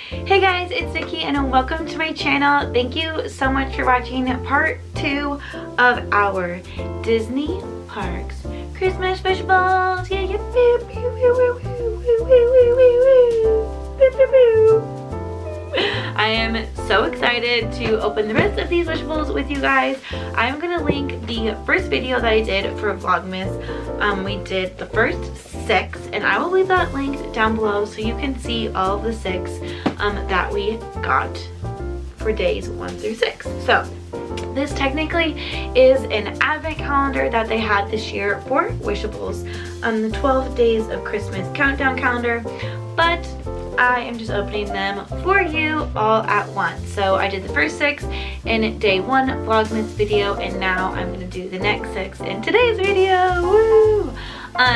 Hey guys, it's Vicky and welcome to my channel. Thank you so much for watching part 2 of our Disney Parks Christmas Wishables. Yeah, yeah. I am so excited to open the rest of these Wishables with you guys. I'm gonna link the first video that I did for Vlogmas. We did the first 6 and I will leave that linked down below so you can see all of the 6 that we got for days 1 through 6. So this technically is an advent calendar that they had this year for Wishables, the 12 days of Christmas countdown calendar, but I am just opening them for you all at once. So I did the first 6 in day 1 Vlogmas video, and now I'm going to do the next 6 in today's video. Woo!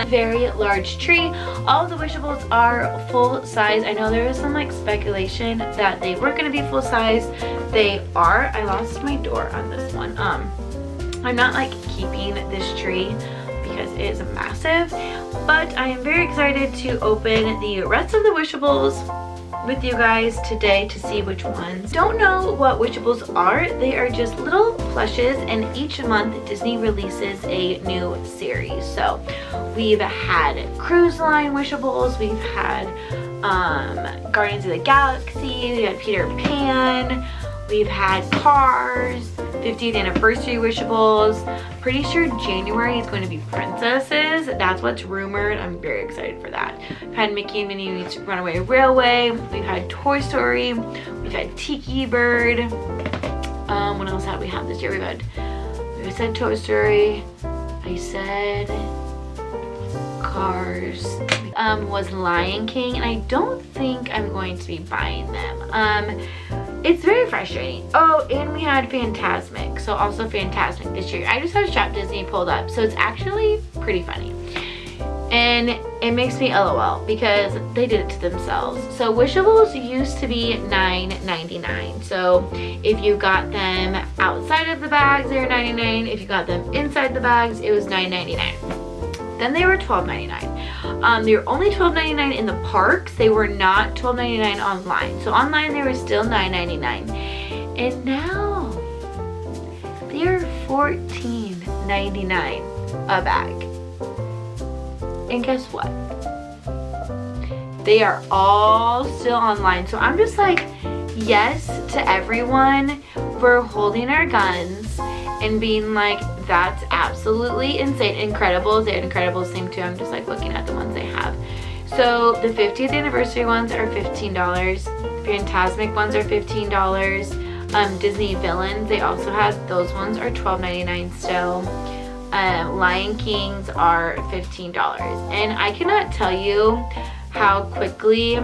Very large tree. All of the Wishables are full size. I know there was some like speculation that they weren't going to be full size. They are. I lost my door on this one. I'm not like keeping this tree because it is massive, but I am very excited to open the rest of the Wishables with you guys today to see which ones. Don't know what Wishables are. They are just little plushes, and each month Disney releases a new series. So we've had cruise line Wishables, we've had Guardians of the Galaxy, we had Peter Pan, we've had Cars, 50th anniversary Wishables. Pretty sure January is going to be princesses. That's what's rumored. I'm very excited for that. We've had Mickey and Minnie's Runaway Railway. We've had Toy Story. We've had Tiki Bird. What else have we had this year? We said Toy Story. I said Cars. Was Lion King, and I don't think I'm going to be buying them. It's very frustrating. Oh, and we had Fantasmic. So also Fantasmic this year. I just have Shop Disney pulled up, so it's actually pretty funny. And it makes me LOL because they did it to themselves. So Wishables used to be $9.99. So if you got them outside of the bags, they were $9.99. If you got them inside the bags, it was $9.99. Then they were $12.99. They were only $12.99 in the parks. They were not $12.99 online. So online they were still $9.99. And now they are $14.99 a bag. And guess what? They are all still online. So I'm just like, yes to everyone for holding our guns and being like, that's absolutely insane. Incredibles, they had Incredibles thing too. I'm just like looking at the ones they have. So the 50th anniversary ones are $15. Fantasmic ones are $15. Disney Villains, they also have, those ones are $12.99 still. Lion Kings are $15. And I cannot tell you how quickly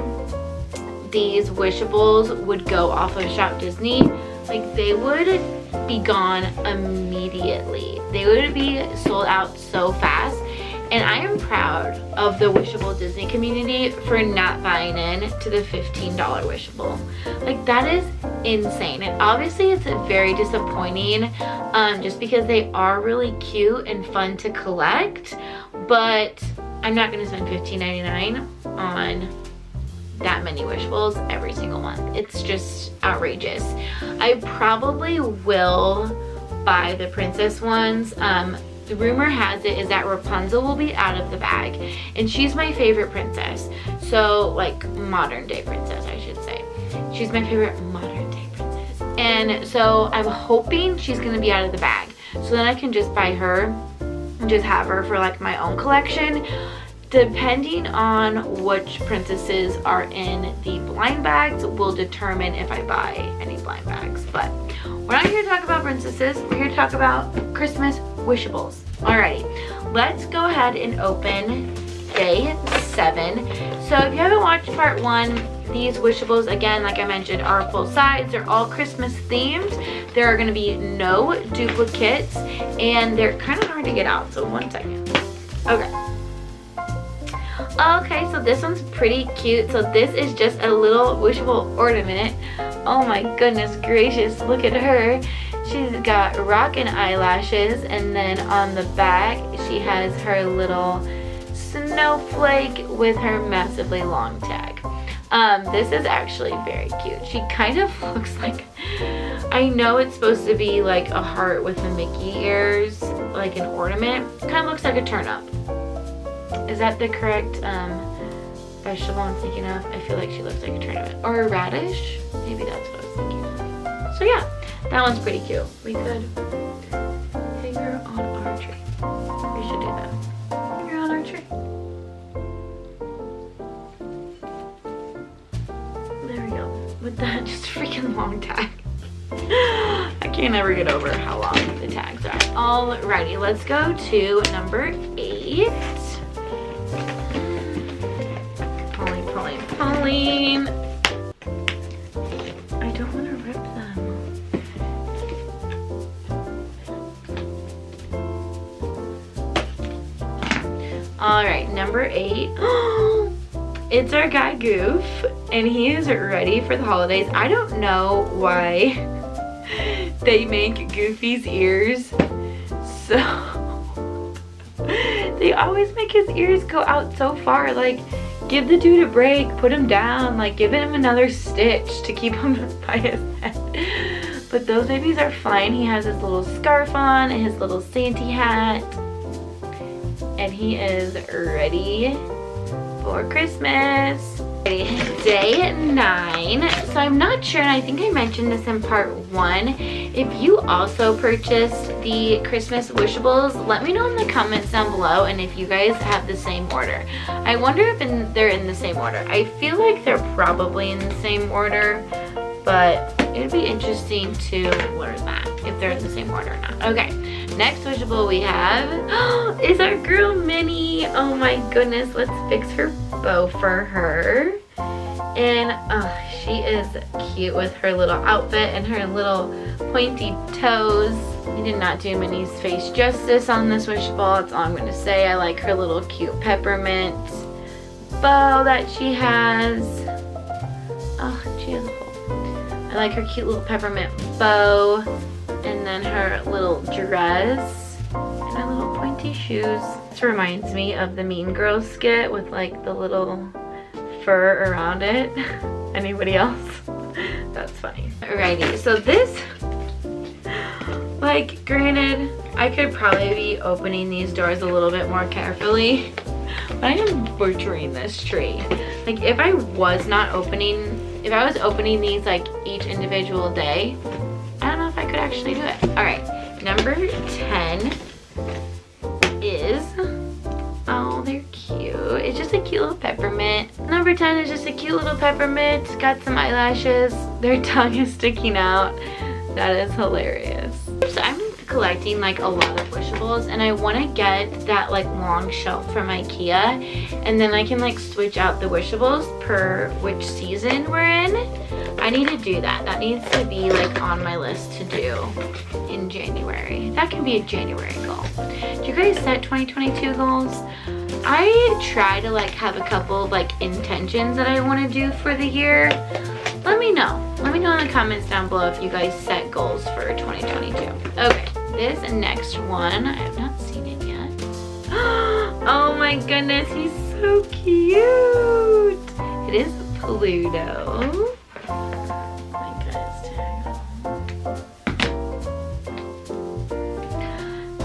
these Wishables would go off of Shop Disney. Like, they would be gone immediately. They would be sold out so fast. And I am proud of the Wishable Disney community for not buying in to the $15 Wishable. Like, that is insane. And obviously it's very disappointing just because they are really cute and fun to collect, but I'm not going to spend $15.99 on that many Wishables every single month. It's just outrageous. I probably will buy the princess ones. The rumor has it is that Rapunzel will be out of the bag, and she's my favorite princess. So like modern day princess, I should say. She's my favorite modern day princess. And so I'm hoping she's gonna be out of the bag. So then I can just buy her and just have her for like my own collection. Depending on which princesses are in the blind bags will determine if I buy any blind bags. But we're not here to talk about princesses. We're here to talk about Christmas Wishables. Alrighty, let's go ahead and open day 7. So if you haven't watched part 1, these Wishables, again, like I mentioned, are full size. They're all Christmas themed. There are going to be no duplicates, and they're kind of hard to get out. So one second. Okay. Okay, so this one's pretty cute. So this is just a little Wishable ornament. Oh my goodness gracious, look at her. She's got rockin' eyelashes, and then on the back she has her little snowflake with her massively long tag. This is actually very cute. She kind of looks like, I know it's supposed to be like a heart with the Mickey ears, like an ornament. Kind of looks like a turnip. Is that the correct vegetable I'm thinking of? I feel like she looks like a turnip. Or a radish? Maybe that's what I was thinking of. So yeah, that one's pretty cute. We could hang her on our tree. We should do that. Hang her on our tree. There we go. With that just freaking long tag. I can't ever get over how long the tags are. Alrighty, let's go to number 8. Pulling. I don't want to rip them. Alright, number 8. It's our guy Goof, and he is ready for the holidays. I don't know why they make Goofy's ears so... They always make his ears go out so far. Like, give the dude a break, put him down, like give him another stitch to keep him by his head. But those babies are fine. He has his little scarf on and his little Santa hat. And he is ready for Christmas. Day 9. So I'm not sure, and I think I mentioned this in part 1. If you also purchased the Christmas Wishables, let me know in the comments down below, and if you guys have the same order. I wonder if they're in the same order. I feel like they're probably in the same order, but it'd be interesting to learn that, if they're in the same order or not. Okay, next Wishable we have is our girl Minnie. Oh my goodness, let's fix her bow for her. And she is cute with her little outfit and her little pointy toes. We did not do Minnie's face justice on this Wishable. That's all I'm going to say. I like her little cute peppermint bow that she has. Oh, she has a hole. I like her cute little peppermint bow. And then her little dress. And her little pointy shoes. This reminds me of the Mean Girls skit with like the little fur around it. Anybody else? That's funny. Alrighty, so this, like, granted, I could probably be opening these doors a little bit more carefully, but I am butchering this tree. Like, if I was opening these like each individual day, I don't know if I could actually do it. Alright, number 10 is, oh, they're cute. It's just a cute little peppermint. Number 10 is just a cute little peppermint. It's got some eyelashes. Their tongue is sticking out. That is hilarious. So I'm collecting like a lot of Wishables, and I want to get that like long shelf from IKEA, and then I can like switch out the Wishables per which season we're in. I need to do that. That needs to be like on my list to do in January. That can be a January goal. Do you guys set 2022 goals? I try to like have a couple of like intentions that I want to do for the year. Let me know. Let me know in the comments down below if you guys set goals for 2022. Okay, this next one, I have not seen it yet. Oh my goodness, he's so cute. It is Pluto.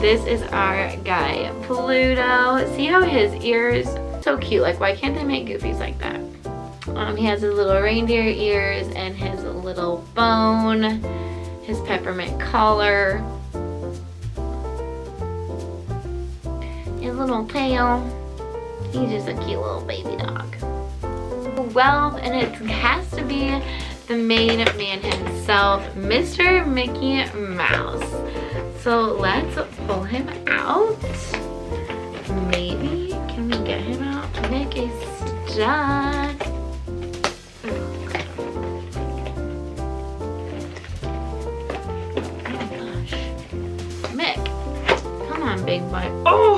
This is our guy, Pluto. See how his ears, so cute. Like, why can't they make Goofies like that? He has his little reindeer ears and his little bone, his peppermint collar, his little tail. He's just a cute little baby dog. Well, and it has to be the main man himself, Mr. Mickey Mouse. So let's pull him out. Maybe, can we get him out? Mick is stuck. Oh gosh. Mick, come on, big boy. Oh!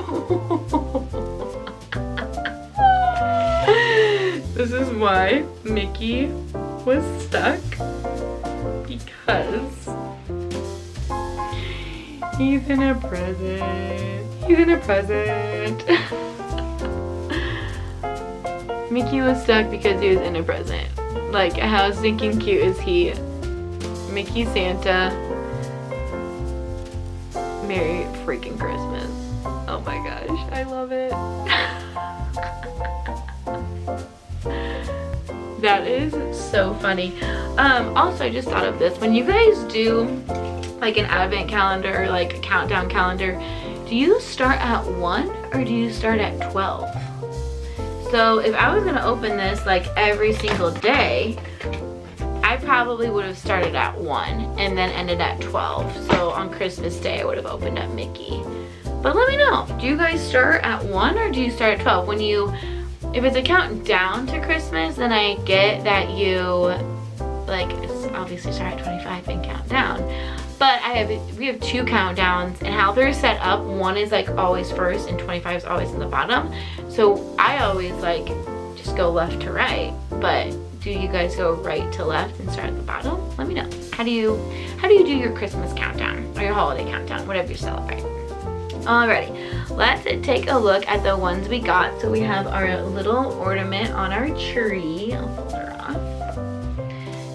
This is why Mickey was stuck, because he's in a present. He's in a present. Mickey was stuck because he was in a present. Like, how stinking cute is he? Mickey Santa. Merry freaking Christmas. Oh my gosh, I love it. That is so funny. Also, I just thought of this. When you guys do like an advent calendar or like a countdown calendar, do you start at 1 or do you start at 12? So if I was gonna open this like every single day, I probably would have started at 1 and then ended at 12. So on Christmas Day, I would have opened up Mickey. But let me know, do you guys start at 1 or do you start at 12? When you, if it's a countdown to Christmas, then I get that you like obviously start at 25 and count down. But we have 2 countdowns, and how they're set up, 1 is like always first and 25 is always in the bottom. So I always like just go left to right. But do you guys go right to left and start at the bottom? Let me know. How do you do your Christmas countdown or your holiday countdown, whatever you celebrate? Alrighty, let's take a look at the ones we got. So we have our little ornament on our tree. I'll fold her off.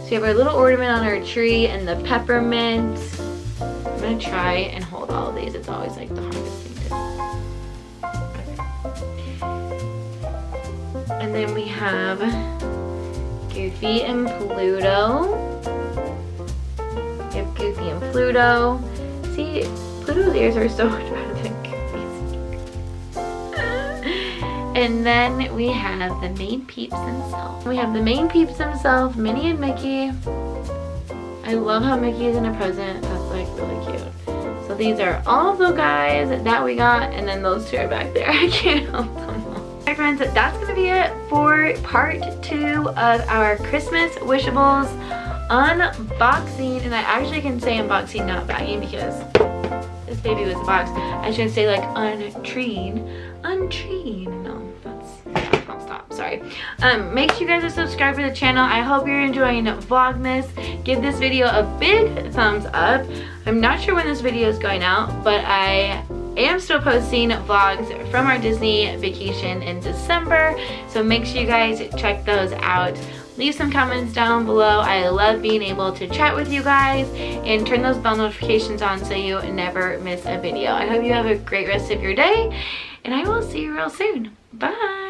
So we have our little ornament on our tree and the peppermint. I'm gonna try and hold all of these. It's always like the hardest thing to do. And then we have Goofy and Pluto. We have Goofy and Pluto. See, Pluto's ears are so much better than Goofy's. And then we have the main peeps themselves. We have the main peeps themselves, Minnie and Mickey. I love how Mickey is in a present. That's like really cute. So these are all the guys that we got, and then those 2 are back there. I can't help them all. Alright friends, that's gonna be it for part 2 of our Christmas Wishables unboxing. And I actually can say unboxing, not bagging, because this baby was a box. I should say like untreed. No, I'll stop, sorry. Make sure you guys are subscribed to the channel. I hope you're enjoying Vlogmas. Give this video a big thumbs up. I'm not sure when this video is going out, but I am still posting vlogs from our Disney vacation in December. So make sure you guys check those out. Leave some comments down below. I love being able to chat with you guys, and turn those bell notifications on so you never miss a video. I hope you have a great rest of your day, and I will see you real soon. Bye.